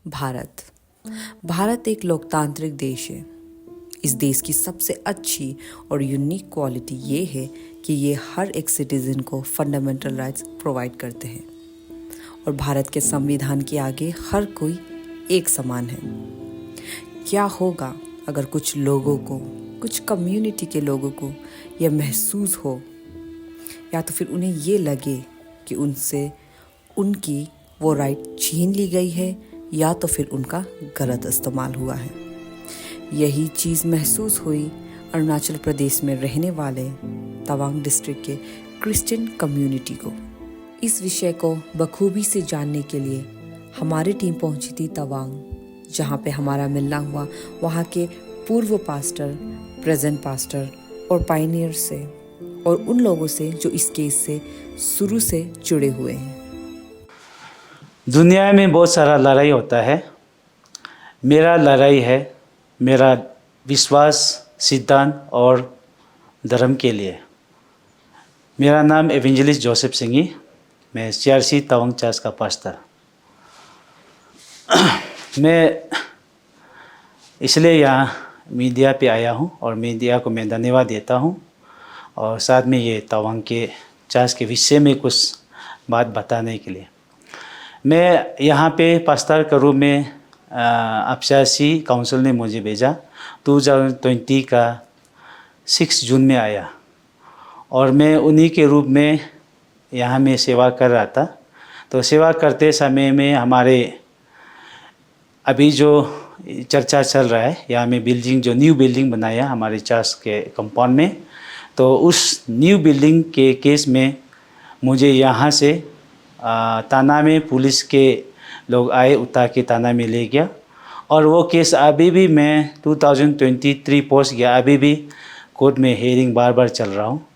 भारत भारत एक लोकतांत्रिक देश है। इस देश की सबसे अच्छी और यूनिक क्वालिटी ये है कि ये हर एक सिटीजन को फंडामेंटल राइट्स प्रोवाइड करते हैं और भारत के संविधान के आगे हर कोई एक समान है। क्या होगा अगर कुछ लोगों को, कुछ कम्युनिटी के लोगों को यह महसूस हो या तो फिर उन्हें ये लगे कि उनसे उनकी वो राइट छीन ली गई है या तो फिर उनका गलत इस्तेमाल हुआ है। यही चीज़ महसूस हुई अरुणाचल प्रदेश में रहने वाले तवांग डिस्ट्रिक्ट के क्रिश्चियन कम्युनिटी को। इस विषय को बखूबी से जानने के लिए हमारी टीम पहुंची थी तवांग, जहां पे हमारा मिलना हुआ वहां के पूर्व पास्टर, प्रेजेंट पास्टर और पायनियर से और उन लोगों से जो इस केस से शुरू से जुड़े हुए हैं। दुनिया में बहुत सारा लड़ाई होता है। मेरा लड़ाई है मेरा विश्वास, सिद्धांत और धर्म के लिए। मेरा नाम एवेंजलिस्ट जोसेफ सिंगी, मैं CRC तवांग चर्च का पास्टर। मैं इसलिए यहाँ मीडिया पे आया हूँ और मीडिया को मैं धन्यवाद देता हूँ और साथ में ये तवांग के चर्च के विषय में कुछ बात बताने के लिए। मैं यहाँ पे पास्टर के रूप में CRC काउंसिल ने मुझे भेजा 2020 का 6 जून में आया और मैं उन्हीं के रूप में यहाँ में सेवा कर रहा था। तो सेवा करते समय में हमारे अभी जो चर्चा चल रहा है, यहाँ में बिल्डिंग जो न्यू बिल्डिंग बनाया हमारे चर्च के कंपाउंड में, तो उस न्यू बिल्डिंग के केस में मुझे यहाँ से थाना में पुलिस के लोग आए, उठा के थाना में ले गया और वो केस अभी भी मैं 2023 पोस्ट गया, अभी भी कोर्ट में हेयरिंग बार बार चल रहा हूँ।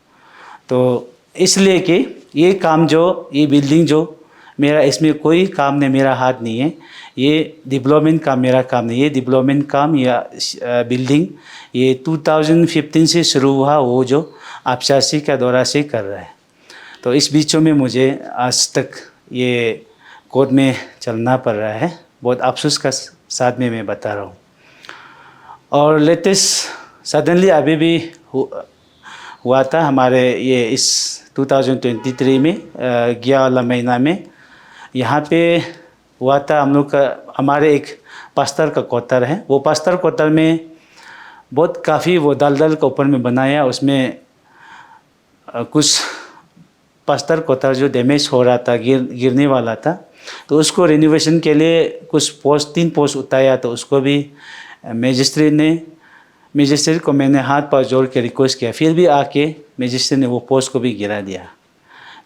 तो इसलिए कि ये काम जो ये बिल्डिंग जो मेरा, इसमें कोई काम नहीं, मेरा हाथ नहीं है। ये डेवलपमेंट का मेरा काम नहीं है। डेवलपमेंट काम या बिल्डिंग ये 2015 से शुरू हुआ, वो जो CRC का दौरा से कर रहा है। तो इस बीचों में मुझे आज तक ये कोर्ट में चलना पड़ रहा है। बहुत अफसोस का साथ में मैं बता रहा हूँ। और लेटेस्ट सडनली अभी भी हुआ था हमारे ये इस 2023 में 11 वाला महीना में यहाँ पे हुआ था। हम लोग का हमारे एक पास्टर का क्वार्टर है, वो पास्टर क्वार्टर में बहुत काफ़ी वो दलदल के ऊपर में बनाया, उसमें कुछ पास्टर क्वार्टर जो डैमेज हो रहा था, गिरने वाला था, तो उसको रिनोवेशन के लिए कुछ पोस्ट 3 पोस्ट उठाया। तो उसको भी मैजिस्ट्रेट को मैंने हाथ पर जोड़ के रिक्वेस्ट किया, फिर भी आके मैजिस्ट्रेट ने वो पोस्ट को भी गिरा दिया।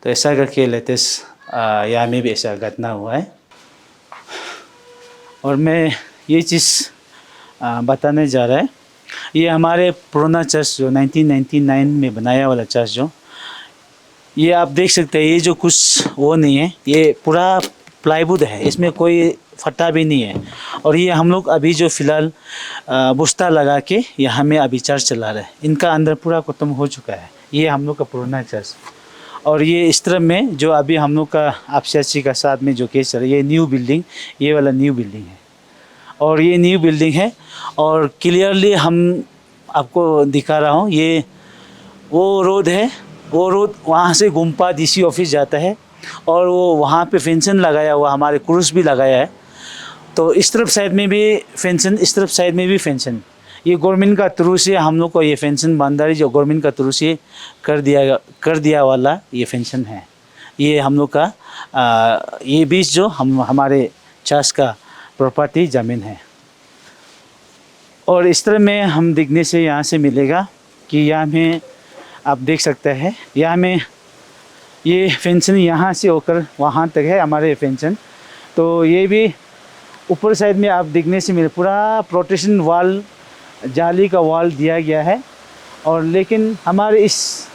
तो ऐसा करके लेटेस्ट यहाँ में भी ऐसा घटना हुआ है। और मैं ये चीज़ बताने जा रहा है, ये हमारे पुराना चर्च जो 1999 में बनाया वाला चर्च जो, ये आप देख सकते हैं, ये जो कुछ वो नहीं है, ये पूरा प्लाईवुड है, इसमें कोई फटा भी नहीं है। और ये हम लोग अभी जो फ़िलहाल बुस्ता लगा के यहाँ में अभी चर्च चला रहे हैं, इनका अंदर पूरा ख़त्म हो चुका है। ये हम लोग का पुराना चर्च। और ये इस तरफ में जो अभी हम लोग का CRC का साथ में जो केस चल रहा है, ये न्यू बिल्डिंग, ये वाला न्यू बिल्डिंग है और ये न्यू बिल्डिंग है। और क्लियरली हम आपको दिखा रहा हूँ, ये वो रोड है, वो रोड वहाँ से गुम्पा DC ऑफिस जाता है और वो वहाँ पे फेंसन लगाया हुआ, हमारे क्रूस भी लगाया है। तो इस तरफ साइड में भी फेंसन, इस तरफ साइड में भी फेंसन। ये गवर्नमेंट का थ्रू से हम लोग को ये फेंसन बांधारी जो गवर्नमेंट का थ्रू से कर दिया वाला ये फेंसन है। ये हम लोग का ये बीच जो हमारे चर्च का प्रॉपर्टी ज़मीन है। और इस तरह में हम दिखने से यहाँ से मिलेगा कि यहाँ में आप देख सकते हैं, यहाँ में ये फेंसन यहाँ से होकर वहाँ तक है हमारे फेंसन। तो ये भी ऊपर साइड में आप दिखने से मिले, पूरा प्रोटेक्शन वाल, जाली का वाल दिया गया है। और लेकिन हमारे इस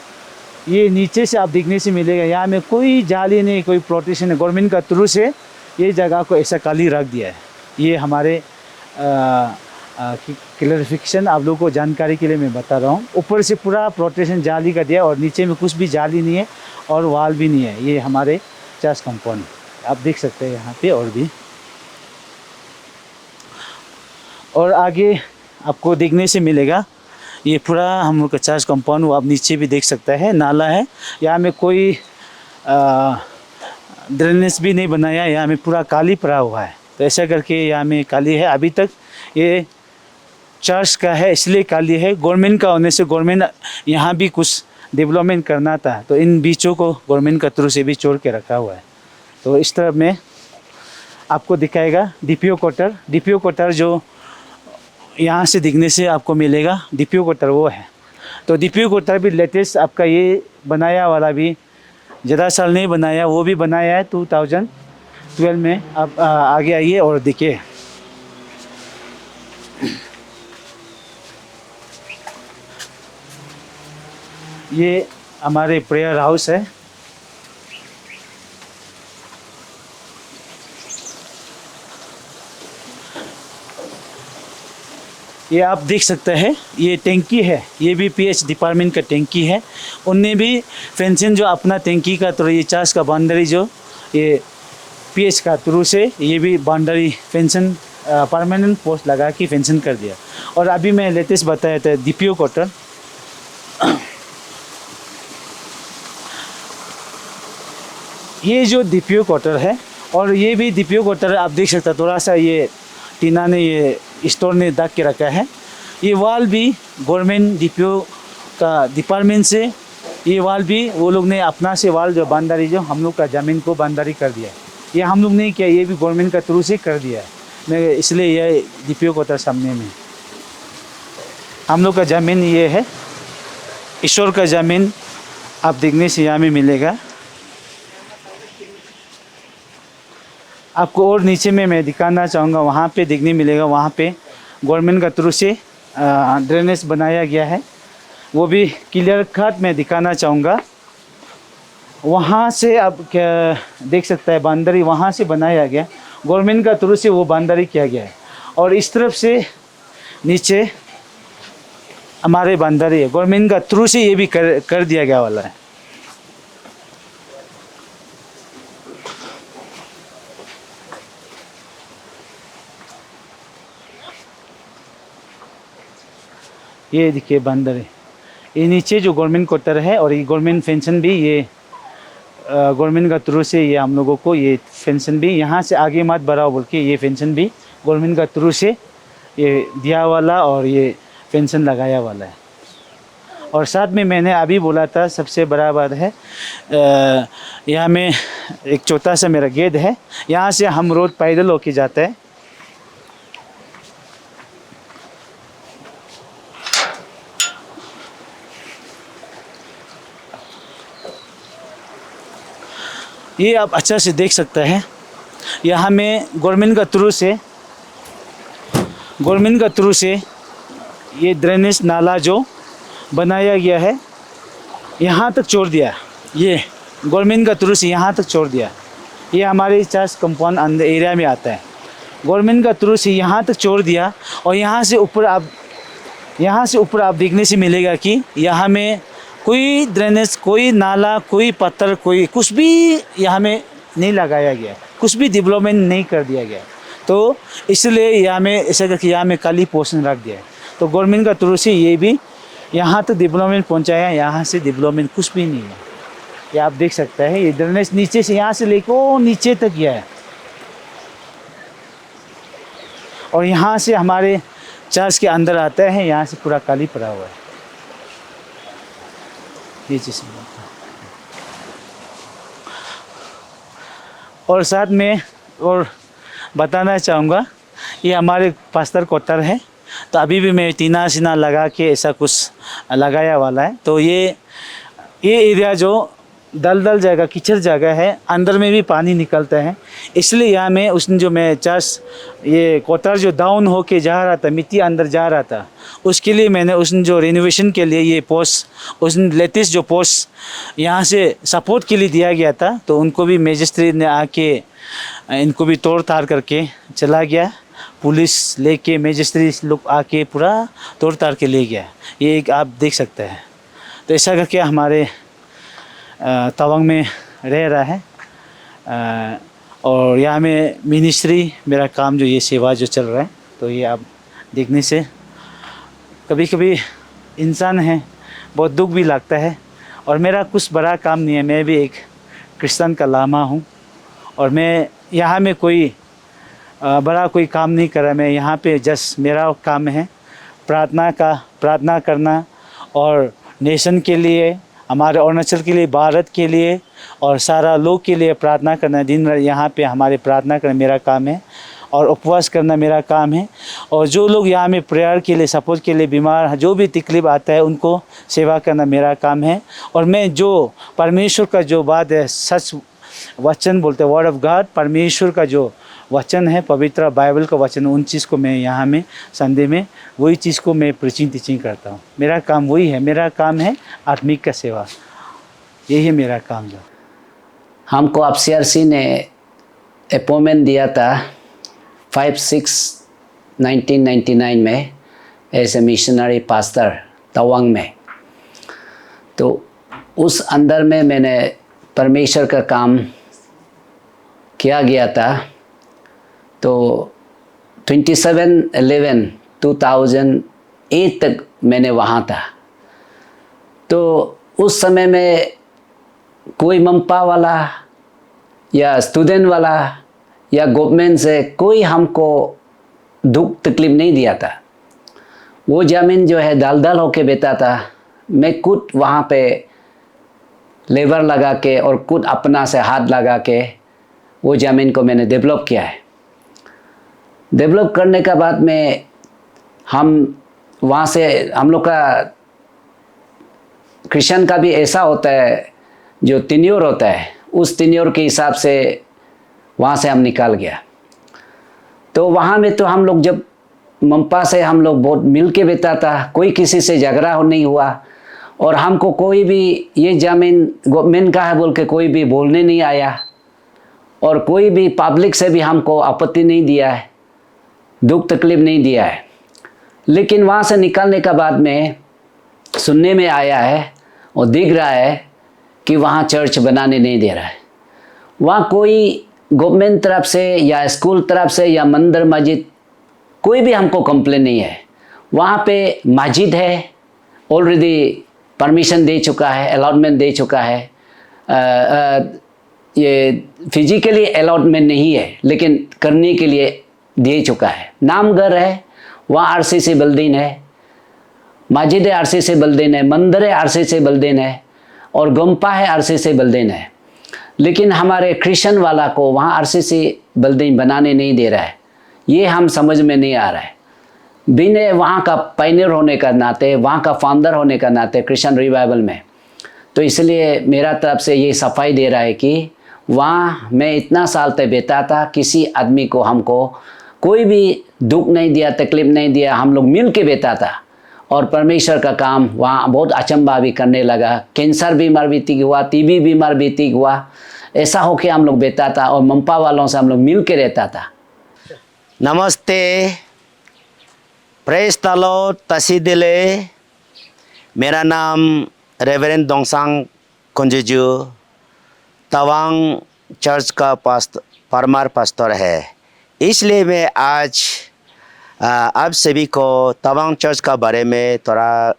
ये नीचे से आप दिखने से मिलेगा, यहाँ में कोई जाली नहीं, कोई प्रोटेक्शन नहीं। गवर्नमेंट का थ्रू से ये जगह को ऐसा खाली रख दिया है। ये हमारे क्लैरिफिकेशन आप लोगों को जानकारी के लिए मैं बता रहा हूँ। ऊपर से पूरा प्रोटेक्शन जाली का दिया और नीचे में कुछ भी जाली नहीं है और वाल भी नहीं है। ये हमारे चर्च कंपाउंड आप देख सकते हैं यहाँ पे। और भी और आगे आपको देखने से मिलेगा ये पूरा हम लोग का चर्च कंपाउंड, वो आप नीचे भी देख सकते हैं, नाला है। यहाँ में कोई ड्रेनेज भी नहीं बनाया, यहाँ में पूरा काली पड़ा हुआ है। तो ऐसा करके यहाँ में काली है। अभी तक ये चर्च का है इसलिए काली है। गवर्नमेंट का होने से गवर्नमेंट यहाँ भी कुछ डेवलपमेंट करना था, तो इन बीचों को गवर्नमेंट का थ्रू से भी छोड़ के रखा हुआ है। तो इस तरफ में आपको दिखाएगा डीपीओ क्वार्टर। डीपीओ क्वार्टर जो यहाँ से दिखने से आपको मिलेगा, डीपीओ क्वार्टर वो है। तो डीपीओ क्वार्टर भी लेटेस्ट आपका ये बनाया वाला भी ज़्यादा साल नहीं बनाया, वो भी बनाया है 2012 में। आप आगे आइए और देखिए। ये हमारे प्रेयर हाउस है। ये आप देख सकते हैं, ये टैंकी है, ये भी पीएच डिपार्टमेंट का टैंकी है। उनने भी फेंसिंग जो अपना टैंकी का थ्रू ये चर्च का बाउंड्री जो ये पीएच का थ्रू से ये भी बाउंड्री फेंसिंग परमानेंट पोस्ट लगा के फेंसिंग कर दिया। और अभी मैं लेटेस्ट बताया था डीपीओ क्वार्टर। ये जो डीपीओ क्वार्टर है, और ये भी डीपीओ क्वार्टर आप देख सकते हैं, थोड़ा सा ये टीना ने ये स्टोर ने ढक के रखा है। ये वाल भी गवर्नमेंट डीपीओ का डिपार्टमेंट से, ये वाल भी वो लोग ने अपना से वाल जो बांधारी जो हम लोग का ज़मीन को बांधारी कर दिया है। ये हम लोग नहीं किया, ये भी गवर्नमेंट का थ्रू से कर दिया है। मैं इसलिए ये डीपीओ क्वार्टर सामने में हम लोग का ज़मीन ये है, ईश्वर का ज़मीन आप देखने से यहाँ में मिलेगा आपको। और नीचे में मैं दिखाना चाहूँगा, वहाँ पे देखने मिलेगा, वहाँ पे गवर्नमेंट का थ्रू से ड्रेनेज बनाया गया है, वो भी क्लियर कट मैं दिखाना चाहूँगा। वहाँ से आप क्या देख सकता है, बांधरी वहाँ से बनाया गया, गवर्नमेंट का थ्रू से वो बांधरी किया गया है। और इस तरफ से नीचे हमारे बांधरी है, गवर्नमेंट का थ्रू से ये भी कर दिया गया वाला है। ये देखिए बंदर है, ये नीचे जो गवर्नमेंट क्वार्टर है, और ये गवर्नमेंट फेंसन भी ये गवर्नमेंट का थ्रू से ये हम लोगों को ये फेंसन भी यहाँ से आगे मत बढ़ाओ बोल के ये फेंसन भी गवर्नमेंट का थ्रू से ये दिया वाला और ये फेंसन लगाया वाला है। और साथ में मैंने अभी बोला था सबसे बड़ा बात है, यहाँ में एक छोटा सा मेरा गेट है, यहाँ से हम रोड पैदल होके जाते हैं। ये आप अच्छा से देख सकते हैं, यहाँ में गवर्नमेंट का थ्रू से ये ड्रेनेज नाला जो बनाया गया है यहाँ तक छोड़ दिया। ये गवर्नमेंट का थ्रू से यहाँ तक छोड़ दिया। ये हमारे चर्च कंपाउंड अंदर एरिया में आता है, गवर्नमेंट का थ्रू से यहाँ तक छोड़ दिया। और यहाँ से ऊपर आप देखने से मिलेगा कि यहाँ में कोई ड्रेनेज, कोई नाला, कोई पत्थर, कोई कुछ भी यहाँ में नहीं लगाया गया, कुछ भी डेवलपमेंट नहीं कर दिया गया। तो इसलिए यहाँ में ऐसा करके यहाँ में काली पोर्शन रख दिया है। तो गवर्नमेंट का थ्रू से ये भी यहाँ तक डेवलपमेंट पहुँचाया, यहाँ से डेवलपमेंट कुछ भी नहीं है। ये आप देख सकते हैं, ये ड्रेनेज नीचे से यहाँ से लेकर नीचे तक गया है। और यहाँ से हमारे चर्च के अंदर आता है, यहाँ से पूरा काली पड़ा हुआ है। ये चीज़ और साथ में और बताना चाहूँगा, ये हमारे पास्टर क्वार्टर है। तो अभी भी मैं टीना सीना लगा के ऐसा कुछ लगाया वाला है। तो ये एरिया जो दलदल जगह, कीचड़ जगह है, अंदर में भी पानी निकलता है, इसलिए यहाँ में उसने जो मैं चर्च ये क्वार्टर जो डाउन होके जा रहा था, मिट्टी अंदर जा रहा था, उसके लिए मैंने उसने जो रेनोवेशन के लिए ये पोस्ट, उसने लेटेस्ट जो पोस्ट यहाँ से सपोर्ट के लिए दिया गया था, तो उनको भी मजिस्ट्रेट ने आके इनको भी तोड़ ताड़ करके चला गया। पुलिस लेके मजिस्ट्रेट लोग आके पूरा तोड़ ताड़ के ले गया। ये एक आप देख सकते हैं। तो ऐसा करके हमारे तवांग में रह रहा है। और यहाँ में मिनिस्ट्री मेरा काम जो ये सेवा जो चल रहा है, तो ये आप देखने से कभी कभी इंसान है, बहुत दुख भी लगता है। और मेरा कुछ बड़ा काम नहीं है, मैं भी एक क्रिश्चियन का लामा हूँ और मैं यहाँ में कोई बड़ा कोई काम नहीं कर रहा। मैं यहाँ पे जस्ट मेरा काम है प्रार्थना करना और नेशन के लिए, हमारे अरुणाचल के लिए, भारत के लिए और सारा लोग के लिए प्रार्थना करना। दिन रात यहाँ पे हमारे प्रार्थना करना मेरा काम है और उपवास करना मेरा काम है। और जो लोग यहाँ में प्रेयर के लिए, सपोर्ट के लिए बीमार, जो भी तकलीफ आता है उनको सेवा करना मेरा काम है। और मैं जो परमेश्वर का जो बात है, सच वचन बोलते हैं, वर्ड ऑफ गॉड, परमेश्वर का जो वचन है, पवित्र बाइबल का वचन, उन चीज़ को मैं यहाँ में संडे में वही चीज़ को मैं प्रीचिंग टीचिंग करता हूँ। मेरा काम वही है, मेरा काम है आत्मिक का सेवा, यही है मेरा काम। जो हमको FCRC ने अपॉइंटमेंट दिया था 5/6/1999 में as a missionary pastor Tawang में। तो उस अंदर में मैंने परमेश्वर का काम किया गया था। तो 27/11/2008 तक मैंने वहाँ था। तो उस समय में कोई मंपा वाला या स्टूडेंट वाला या गवर्नमेंट से कोई हमको दुख तकलीफ नहीं दिया था। वो ज़मीन जो है दलदल होके बेचा था। मैं खुद वहाँ पे लेबर लगा के और खुद अपना से हाथ लगा के वो ज़मीन को मैंने डेवलप किया है। डेवलप करने के बाद में हम वहाँ से, हम लोग का क्रिश्चियन का भी ऐसा होता है जो टेन्योर होता है, उस टेन्योर के हिसाब से वहाँ से हम निकाल गया। तो वहाँ में तो हम लोग जब मंपा से हम लोग बहुत मिल के बिता था, कोई किसी से झगड़ा नहीं हुआ और हमको कोई भी ये ज़मीन गवर्नमेंट का है बोल के कोई भी बोलने नहीं आया और कोई भी पब्लिक से भी हमको आपत्ति नहीं दिया है, दुख तकलीफ नहीं दिया है। लेकिन वहाँ से निकलने के बाद में सुनने में आया है और दिख रहा है कि वहाँ चर्च बनाने नहीं दे रहा है। वहाँ कोई गवर्नमेंट तरफ से या स्कूल तरफ से या मंदिर मस्जिद कोई भी हमको कंप्लेन नहीं है। वहाँ पे मस्जिद है, ऑलरेडी परमिशन दे चुका है, अलॉटमेंट दे चुका है। ये फिजिकली अलॉटमेंट नहीं है लेकिन करने के लिए दे चुका है। नामघर है, वहाँ RCC बिल्डिंग है, मस्जिद है RCC बिल्डिंग है, मंदिर है RCC बिल्डिंग है और गंपा है RCC बिल्डिंग है। लेकिन हमारे क्रिश्चियन वाला को वहाँ RCC बिल्डिंग बनाने नहीं दे रहा है। ये हम समझ में नहीं आ रहा है। बिना वहाँ का पायनियर होने का नाते, वहाँ का फाउंडर होने का नाते क्रिश्चियन रिवाइवल में, तो इसलिए मेरा तरफ से ये सफाई दे रहा है कि वहाँ मैं इतना साल तक बेटा था, किसी आदमी को हमको कोई भी दुख नहीं दिया, तकलीफ नहीं दिया। हम लोग मिल के बेटा था और परमेश्वर का काम वहाँ बहुत अचंभा भी करने लगा। कैंसर बीमार भी ठीक हुआ, TB बीमार भी ठीक हुआ। ऐसा होके हम लोग बेटा था और मंपा वालों से हम लोग मिल के रहता था। नमस्ते, प्रेज द लॉर्ड, तसी दिले। मेरा नाम रेवरेंड दोंगसांग कुंजुजू तवांग चर्च का परमार पास्टर है। इसलिए मैं आज आप सभी को तवांग चर्च का बारे में थोड़ा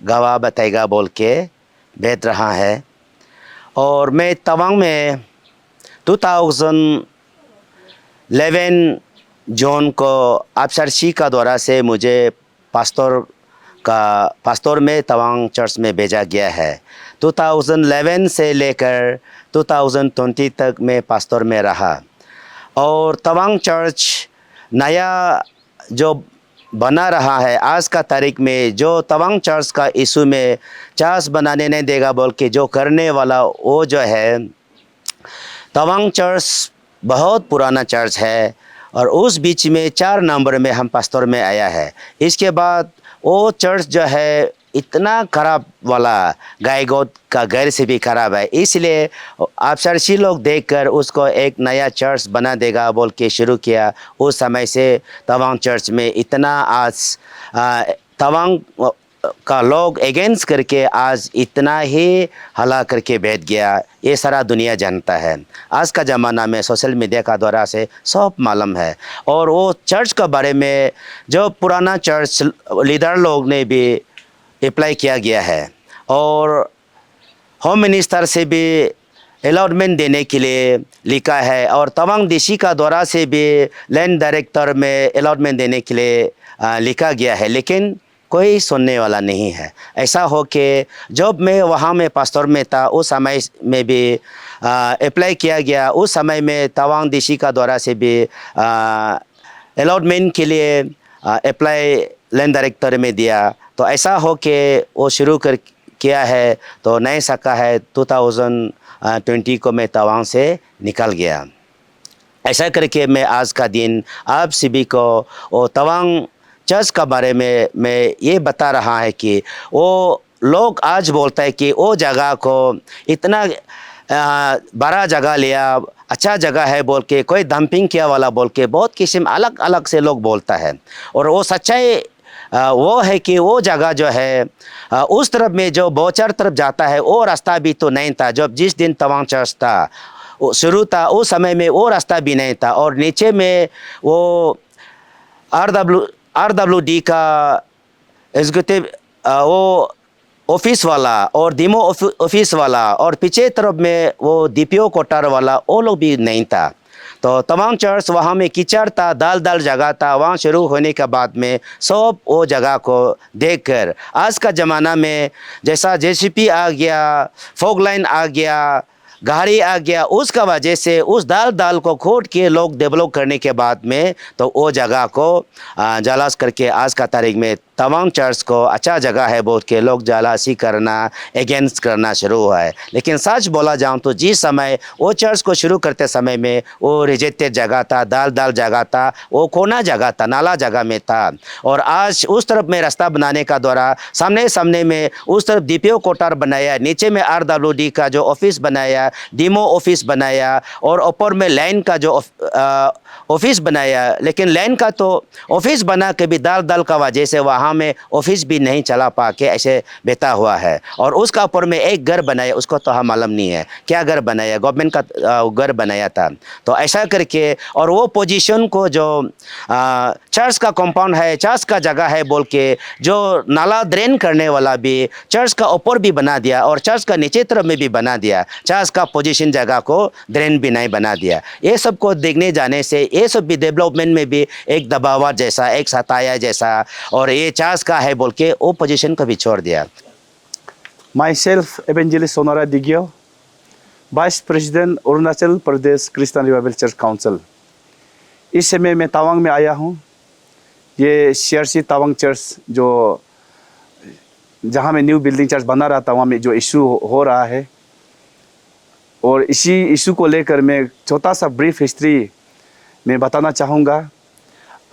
गवाह बताएगा बोल के भेज रहा है। और मैं तवांग में 2011 जून को FCRC का द्वारा से मुझे पास्टर में तवांग चर्च में भेजा गया है। 2011 से लेकर 2020 तक मैं पास्टर में रहा और तवांग चर्च नया जो बना रहा है। आज का तारीख में जो तवांग चर्च का इशू में चर्च बनाने नहीं देगा बोल के जो करने वाला वो जो है, तवांग चर्च बहुत पुराना चर्च है और उस बीच में 4 नंबर में हम पास्टर में आया है। इसके बाद वो चर्च जो है इतना खराब वाला, गाय गोद का घर से भी खराब है। इसलिए FCRC लोग देखकर उसको एक नया चर्च बना देगा बोल के शुरू किया। उस समय से तवांग चर्च में इतना आज तवांग का लोग अगेंस्ट करके आज इतना ही हला करके बैठ गया, ये सारा दुनिया जानता है। आज का ज़माना में सोशल मीडिया का द्वारा से सब मालूम है। और वो चर्च के बारे में जो पुराना चर्च लीडर लोग ने भी अप्लाई किया गया है और होम मिनिस्टर से भी अलॉटमेंट देने के लिए लिखा है और तवांग डीसी का द्वारा से भी लैंड डायरेक्टर में अलॉटमेंट देने के लिए लिखा गया है, लेकिन कोई सुनने वाला नहीं है। ऐसा हो कि जब मैं वहाँ में पास्टर में था उस समय में भी अप्लाई किया गया, उस समय में तवांग डीसी का द्वारा से भी अलॉटमेंट के लिए अप्लाई लैंड डायरेक्टर में दिया। तो ऐसा हो कि वो शुरू कर किया है तो नहीं सका है। 2020 को मैं तवांग से निकल गया। ऐसा करके मैं आज का दिन आप सभी को वो तवांग चर्च के बारे में मैं ये बता रहा है कि वो लोग आज बोलता है कि वो जगह को इतना बड़ा जगह लिया, अच्छा जगह है बोल के, कोई डंपिंग किया वाला बोल के बहुत किस्म अलग अलग से लोग बोलता है। और वो सच्चाई वो है कि वो जगह जो है उस तरफ में जो बोचर तरफ जाता है वो रास्ता भी तो नहीं था। जब जिस दिन तवांग चर्च था शुरू था उस समय में वो रास्ता भी नहीं था और नीचे में वो RWD का एग्जीक्यूटिव वो ऑफिस वाला और डीमो ऑफिस वाला और पीछे तरफ में वो DPO क्वार्टर वाला वो लोग भी नहीं था। तो तवांग चर्च वहाँ में कीचड़ था, दाल जगह था। वहाँ शुरू होने के बाद में सब वो जगह को देखकर आज का ज़माना में जैसा JCP आ गया, फॉग लाइन आ गया, गाड़ी आ गया, उसका वजह से उस दाल को खोद के लोग डेवलप करने के बाद में तो वो जगह को जालास करके आज का तारीख में तवांग चर्च को अच्छा जगह है बोल के लोग जालासी करना, अगेंस्ट करना शुरू हुआ है। लेकिन सच बोला जाऊँ तो जिस समय वो चर्च को शुरू करते समय में वो रिजेक्टेड जगह था, दाल जगह था, वो कोना जगह था, नाला जगह में था। और आज उस तरफ में रास्ता बनाने का द्वारा सामने में उस तरफ DPO क्वार्टर बनाया, नीचे में RWD का जो ऑफिस बनाया, डीमो ऑफिस बनाया और ऊपर में लाइन का जो ऑफिस बनाया। लेकिन लाइन का तो ऑफिस बना के भी दाल का वजह से वहाँ में ऑफिस भी नहीं चला पा के ऐसे बैठा हुआ है। और उसका ऊपर में एक घर बनाया, उसको तो हम मालूम नहीं है क्या घर बनाया, गवर्नमेंट का घर बनाया था। तो ऐसा करके और वो पोजीशन को जो चर्च का कंपाउंड है, चर्च का जगह है बोल के जो नाला ड्रेन करने वाला भी चर्च का ऊपर भी बना दिया और चर्च का नीचे तरफ में भी बना दिया। चर्च का पोजीशन जगह को ड्रेन भी नहीं बना दिया। ये सब को देखने जाने से ये सब भी डेवलपमेंट में भी एक दबाव जैसा, एक सताया जैसा और ये चर्च का है बोल के वो पोजीशन को भी छोड़ दिया। Myself, Evangelist Sonara Digio, Vice President Arunachal Pradesh Christian revival church council. इस समय मैं तवांग में आया हूँ। ये CRC तवांग चर्च जो जहाँ में न्यू बिल्डिंग चर्च बना रहा था वहाँ में जो इशू हो रहा है और इसी इशू को लेकर मैं छोटा सा ब्रीफ हिस्ट्री मैं बताना चाहूँगा।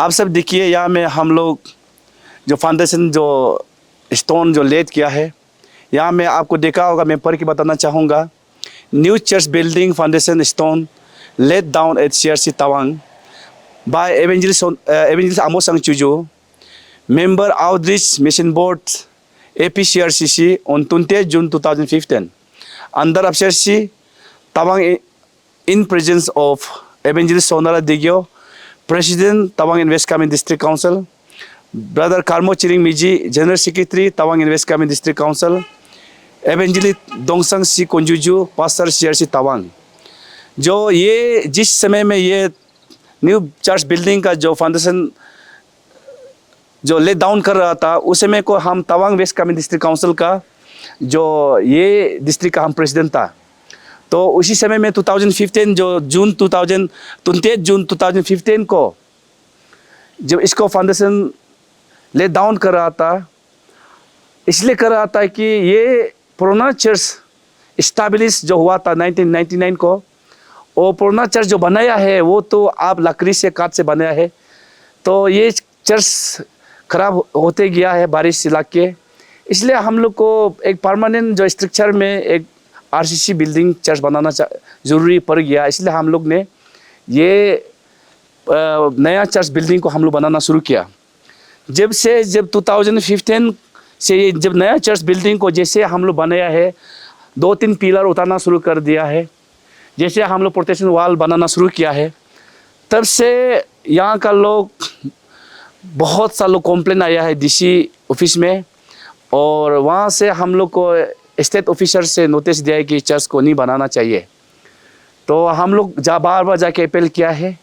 आप सब देखिए यहाँ में हम लोग जो फाउंडेशन जो स्टोन जो लेट किया है, यहाँ में आपको देखा होगा, मैं पढ़ के बताना चाहूँगा। New church building foundation stone laid down at CRC Tawang by evangelist Amos Sangchujo, member outreach mission board APCRCC on 20 June 2015 under CRC Tawang in presence of Evangelist Sonara Digio, President Tawang in West Kamen District Council, Brother Karmo Chiring Miji, General Secretary Tawang in West Kamen District Council, Evangelist Dongsang Si Konjuju, Pastor CRC Tawang। जो ये जिस समय में ये new church building का जो foundation जो lay down कर रहा था उस समय को हम तवांग वेस्ट कामें डिस्ट्रिक्ट काउंसिल का जो ये डिस्ट्रिक्ट का हम प्रेसिडेंट था। तो उसी समय में 2015 जो 28 जून 2015 को जब इसको फाउंडेशन ले डाउन कर रहा था, इसलिए कर रहा था कि ये पुराना चर्च इस्टेब्लिश जो हुआ था 1999 को, वो पुराना चर्च जो बनाया है वो तो आप लकड़ी से काट से बनाया है। तो ये चर्च खराब होते गया है बारिश से लग के, इसलिए हम लोग को एक परमानेंट जो स्ट्रक्चर में एक RCC बिल्डिंग चर्च बनाना ज़रूरी पड़ गया। इसलिए हम लोग ने ये नया चर्च बिल्डिंग को हम लोग बनाना शुरू किया। जब 2015 से ये जब नया चर्च बिल्डिंग को जैसे हम लोग बनाया है, 2-3 पिलर उतारना शुरू कर दिया है, जैसे हम लोग प्रोटेक्शन वाल बनाना शुरू किया है, तब से यहाँ का लोग बहुत सा लोग कंप्लेन आया है डीसी ऑफिस में, और वहाँ से हम लोग को स्टेट ऑफिसर से नोटिस दिया है कि चर्च को नहीं बनाना चाहिए। तो हम लोग बार बार जाके अपील किया है,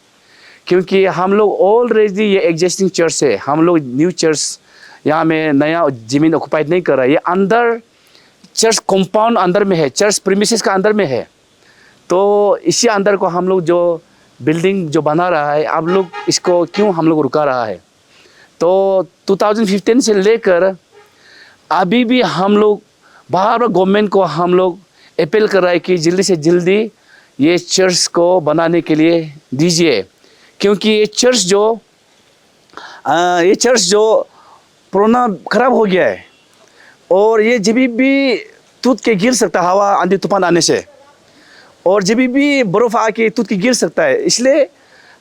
क्योंकि हम लोग ऑलरेडी ये एग्जिस्टिंग चर्च है, हम लोग न्यू चर्च यहाँ में नया ज़मीन ऑक्युपाइड नहीं कर रहा है, ये अंदर चर्च कंपाउंड अंदर में है, चर्च प्रीमिसेस का अंदर में है। तो इसी अंदर को हम लोग जो बिल्डिंग जो बना रहा है, आप लोग इसको क्यों हम लोग रुका रहा है। तो 2015 से लेकर अभी भी हम लोग बार बार गवर्नमेंट को हम लोग अपील कर रहा है कि जल्दी से जल्दी ये चर्च को बनाने के लिए दीजिए, क्योंकि ये चर्च जो पुराना खराब हो गया है, और ये जब भी टूट के गिर सकता है हवा आंधी तूफान आने से, और जब भी बर्फ़ आके टूट के गिर सकता है। इसलिए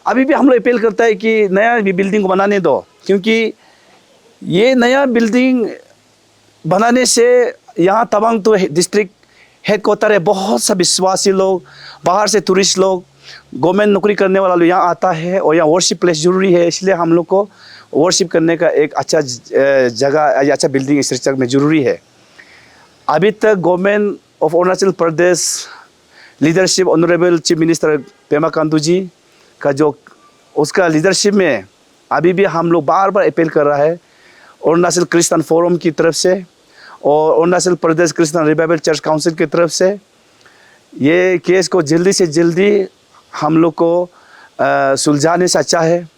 अभी भी हम लोग अपील करता है कि नया बिल्डिंग को बनाने दो, क्योंकि ये नया बिल्डिंग बनाने से यहाँ तवांग तो डिस्ट्रिक्ट हेडक्वार्टर है, बहुत सा विश्वासी लोग, बाहर से टूरिस्ट लोग, गवर्नमेंट नौकरी करने वाला लोग यहाँ आता है, और यहाँ वर्शिप प्लेस ज़रूरी है। इसलिए हम लोग को वर्शिप करने का एक अच्छा जगह, अच्छा बिल्डिंग इस चर्च में ज़रूरी है। अभी तक government of Arunachal Pradesh leadership honourable chief minister Pema Khandu ji का जो उसका लीडरशिप में अभी भी हम लोग बार बार अपील कर रहा है अरुणाचल क्रिश्चियन फोरम की तरफ से और Arunachal Pradesh Christian revival church council की तरफ से, ये केस को जल्दी से जल्दी हम लोग को सुलझाने से अच्छा है।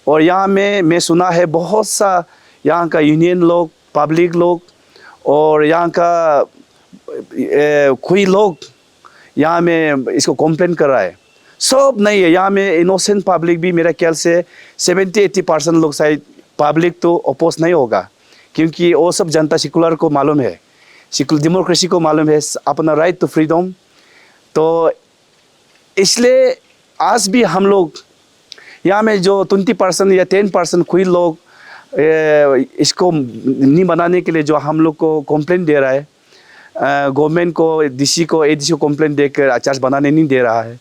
और यहाँ में मैं सुना है बहुत सा यहाँ का यूनियन लोग, पब्लिक लोग और यहाँ का कोई लोग यहाँ में इसको कंप्लेन कर रहा है। सब नहीं है, यहाँ में इनोसेंट पब्लिक भी मेरा ख्याल से 70-80% लोग शायद पब्लिक तो अपोज नहीं होगा, क्योंकि वो सब जनता सेकुलर को मालूम है, डेमोक्रेसी को मालूम है, अपना राइट टू फ्रीडम। तो इसलिए आज भी हम लोग यहाँ में जो 20% या 10% कोई लोग इसको नहीं बनाने के लिए जो हम लोग को कंप्लेन दे रहा है, गवर्नमेंट को, डीसी को, एडीसी को कंप्लेन देकर चर्च बनाने नहीं दे रहा है,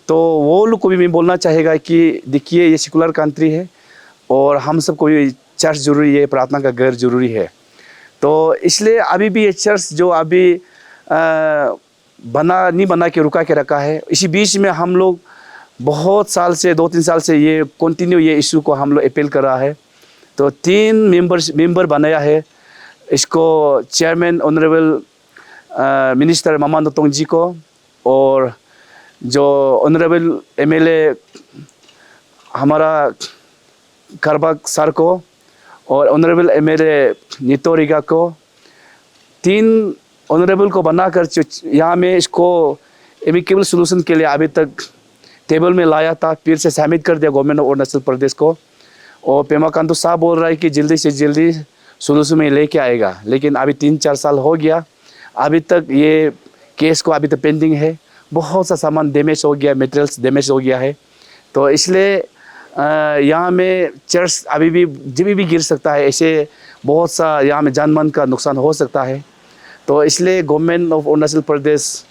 तो वो लोग को भी मैं बोलना चाहेगा कि देखिए ये सेकुलर कंट्री है और हम सबको ये चर्च ज़रूरी है, प्रार्थना का घर ज़रूरी है। तो इसलिए अभी भी ये चर्च जो अभी नहीं बना के रुका के रखा है, इसी बीच में हम लोग बहुत साल से 2-3 साल से ये कंटिन्यू ये इशू को हम लोग अपील कर रहा है। तो 3 मेंबर बनाया है इसको, चेयरमैन ऑनरेबल मिनिस्टर मामा नोतोंग जी को, और जो ऑनरेबल एमएलए हमारा करबाक सर को, और ऑनरेबल एमएलए नितोरिगा को, 3 ऑनरेबल को बनाकर यहाँ में इसको एमिकेबल सोल्यूशन के लिए अभी तक टेबल में लाया था, फिर से सबमिट कर दिया गवर्नमेंट ऑफ अरुणाचल प्रदेश को। और पेमा खांडू साहब बोल रहा है कि जल्दी से जल्दी सोल्यूशन में लेके आएगा, लेकिन अभी 3-4 साल हो गया, अभी तक ये केस को अभी तक पेंडिंग है। बहुत सा सामान डैमेज हो गया, मटेरियल्स डैमेज हो गया है। तो इसलिए यहाँ में चर्च अभी भी जब भी गिर सकता है, ऐसे बहुत सा यहाँ में जान मान का नुकसान हो सकता है। तो इसलिए गवर्नमेंट ऑफ अरुणाचल प्रदेश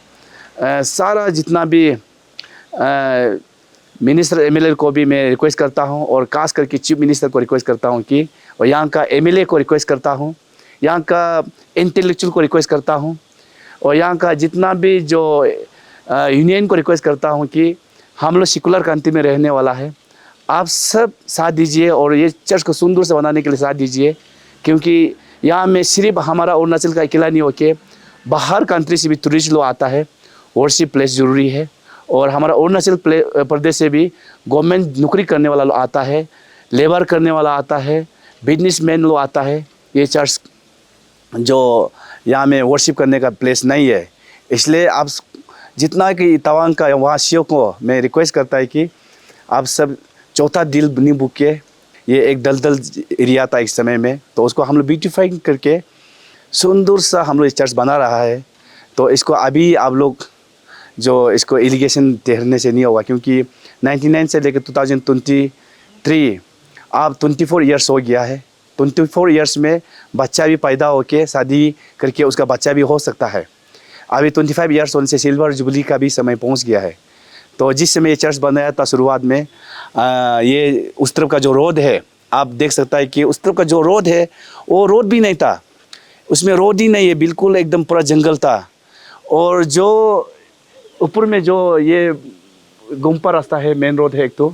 सारा जितना भी मिनिस्टर एमएलए को भी मैं रिक्वेस्ट करता हूँ, और खास करके चीफ मिनिस्टर को रिक्वेस्ट करता हूँ कि, और यहाँ का एमएलए को रिक्वेस्ट करता हूँ, यहाँ का इंटेलेक्चुअल को रिक्वेस्ट करता हूँ, और यहाँ का जितना भी जो यूनियन को रिक्वेस्ट करता हूँ कि हम लोग सेकुलर कंट्री में रहने वाला है, आप सब साथ दीजिए और ये चर्च को सुंदर से बनाने के लिए साथ दीजिए, क्योंकि यहाँ में सिर्फ हमारा अरुणाचल का अकेला नहीं होके बाहर कंट्री से भी टूरिस्ट लोग आता है, वर्शिप प्लेस ज़रूरी है। और हमारा अरुणाचल प्रदेश से भी गवर्नमेंट नौकरी करने वाला लोग आता है, लेबर करने वाला आता है, बिजनेसमैन लोग आता है। ये चर्च जो यहाँ में वर्शिप करने का प्लेस नहीं है, इसलिए आप जितना कि तवांग का वासियों को मैं रिक्वेस्ट करता है कि आप सब चौथा दिल नहीं बुक के, ये एक दलदल एरिया था एक समय में, तो उसको हम लोग ब्यूटीफाई करके सुंदर सा हम लोग चर्च बना रहा है। तो इसको अभी आप लोग जो इसको इरिगेशन ठहरने से नहीं होगा, क्योंकि 99 से लेकर 2023 अब 24 ईयर्स हो गया है। 24 ईयर्स में बच्चा भी पैदा होके शादी करके उसका बच्चा भी हो सकता है। अभी 25 ईयर्स होने से सिल्वर जुबली का भी समय पहुंच गया है। तो जिस समय ये चर्च बनाया था शुरुआत में, ये उस तरफ का जो रोड है, आप देख सकता है कि उस तरफ का जो रोड है वो रोड भी नहीं था, उसमें रोड ही नहीं है, बिल्कुल एकदम पूरा जंगल था। और जो ऊपर में जो ये गुम्पा रास्ता है, मेन रोड है एक, तो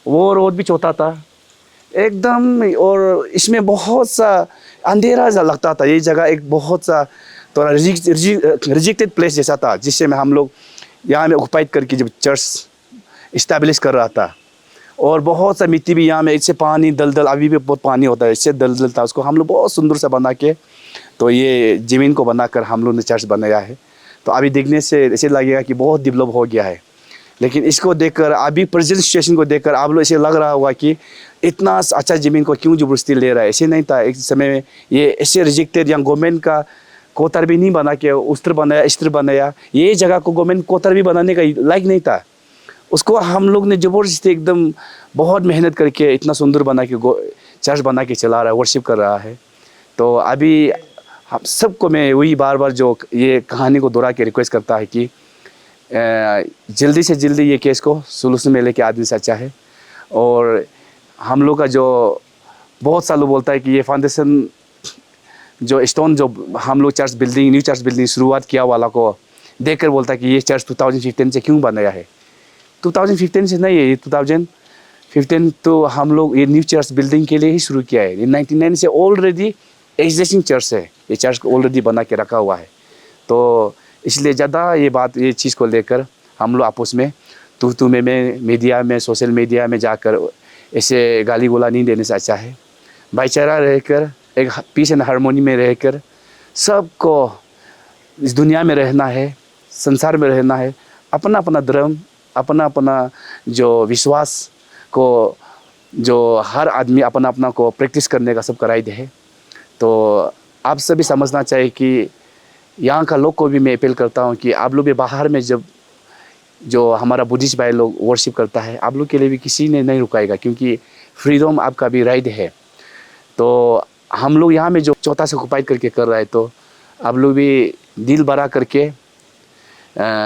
वो रोड भी छोटा था एकदम। और इसमें बहुत सा अंधेरा सा लगता था। ये जगह एक बहुत सा थोड़ा रिजेक्टेड प्लेस जैसा था, जिससे में हम लोग यहाँ में ऑक्युपाइड करके जब चर्च इस्टेब्लिश कर रहा था। और बहुत सा मिट्टी भी यहाँ में, इससे पानी दलदल, अभी भी बहुत पानी होता है, इससे दलदल था, उसको हम लोग बहुत सुंदर सा बना के, तो ये ज़मीन को बनाकर हम लोग ने चर्च बनाया है। तो अभी देखने से ऐसे लगेगा कि बहुत डेवलप हो गया है। लेकिन इसको देखकर, अभी प्रेजेंट सिचुएशन को देखकर आप लोग ऐसे लग रहा होगा कि इतना अच्छा ज़मीन को क्यों ज़बरदस्ती ले रहा है। ऐसे नहीं था। एक समय में ये ऐसे रिजेक्टेड, या गवर्नमेंट का कोतर भी नहीं बना के उस तरह बनाया, इस तरह बनाया। ये जगह को गवर्नमेंट कोतर भी बनाने का लायक नहीं था। उसको हम लोग ने ज़बरदस्ती एकदम बहुत मेहनत करके इतना सुंदर बना के चर्च बना के चला रहा है, वर्शिप कर रहा है। तो अभी हम सबको मैं वही बार बार जो ये कहानी को दोहरा के रिक्वेस्ट करता है कि जल्दी से जल्दी ये केस को सोल्यूशन में लेके आदमी से अच्छा है। और हम लोग का जो बहुत सालों बोलता है कि ये फाउंडेशन जो स्टोन जो हम लोग church building, new church building शुरुआत किया वाला को देखकर बोलता है कि ये चर्च 2015 से क्यों बनाया है। 2015 से नहीं है, ये 2015 तो हम लोग ये न्यू चर्च बिल्डिंग के लिए ही शुरू किया है। ये 99 से ऑलरेडी एग्जिस्टिंग चर्च है, ये चर्च को ऑलरेडी बना के रखा हुआ है। तो इसलिए ज़्यादा ये चीज़ को लेकर हम लोग आपस में तू में मीडिया में, सोशल मीडिया में जाकर ऐसे गाली गोला नहीं देने से अच्छा है भाईचारा रहकर, एक पीस एंड हारमोनी में रहकर सबको इस दुनिया में रहना है, संसार में रहना है। अपना अपना धर्म, अपना अपना जो विश्वास को जो हर आदमी अपना अपना को प्रैक्टिस करने का सब कराई दे है। तो आप सभी समझना चाहिए कि यहाँ का लोग को भी मैं अपील करता हूँ कि आप लोग भी बाहर में जब जो हमारा बुद्धिस्ट भाई लोग वर्शिप करता है, आप लोग के लिए भी किसी ने नहीं रुकाएगा, क्योंकि फ्रीडम आपका भी राइट है। तो हम लोग यहाँ में जो चौथा से ऑक्युपाइड करके कर रहा है, तो आप लोग भी दिल बड़ा करके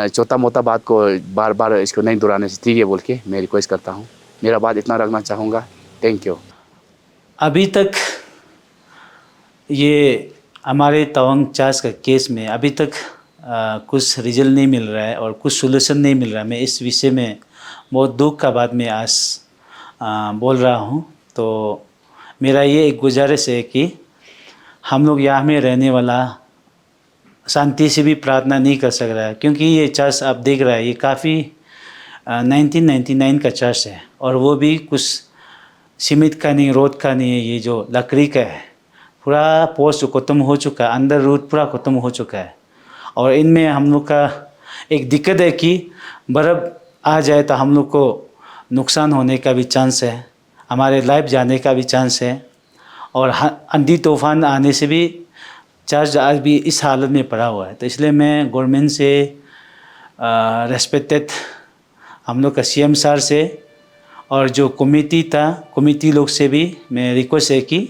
छोटा मोटा बात को बार बार इसको नहीं दोहराने से ठीक है बोल के मैं रिक्वेस्ट करता हूँ। मेरा बात इतना रखना चाहूँगा। Thank you. अभी तक ये हमारे तवांग चर्च का केस में अभी तक कुछ रिजल्ट नहीं मिल रहा है और कुछ सोल्यूशन नहीं मिल रहा है। मैं इस विषय में बहुत दुख का बात मैं आज बोल रहा हूँ। तो मेरा ये एक गुजारिश है कि हम लोग यहाँ में रहने वाला शांति से भी प्रार्थना नहीं कर सक रहा है, क्योंकि ये चर्च आप देख रहे हैं ये काफ़ी 1999 का चर्च है, और वो भी कुछ सीमित का नहीं, रोड का नहीं है, ये जो लकड़ी का है। पूरा पोस्ट ख़त्म हो चुका है, अंदर रूट पूरा ख़त्म हो चुका है। और इनमें हम लोग का एक दिक्कत है कि बर्फ़ आ जाए तो हम लोग को नुकसान होने का भी चांस है, हमारे लाइफ जाने का भी चांस है, और आंधी तूफान आने से भी चर्च आज भी इस हालत में पड़ा हुआ है। तो इसलिए मैं गवर्नमेंट से रेस्पेक्टेड हम लोग का CM सर से और जो कमेटी था, कमेटी लोग से भी मैं रिक्वेस्ट है कि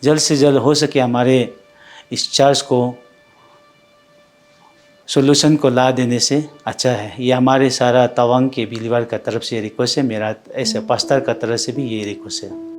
जल्द से जल्द हो सके हमारे इस चर्च को सोल्यूशन को ला देने से अच्छा है। ये हमारे सारा तवांग के बिलीवर का तरफ से रिक्वेस्ट है, मेरा ऐसे पास्टर का तरफ से भी ये रिक्वेस्ट है।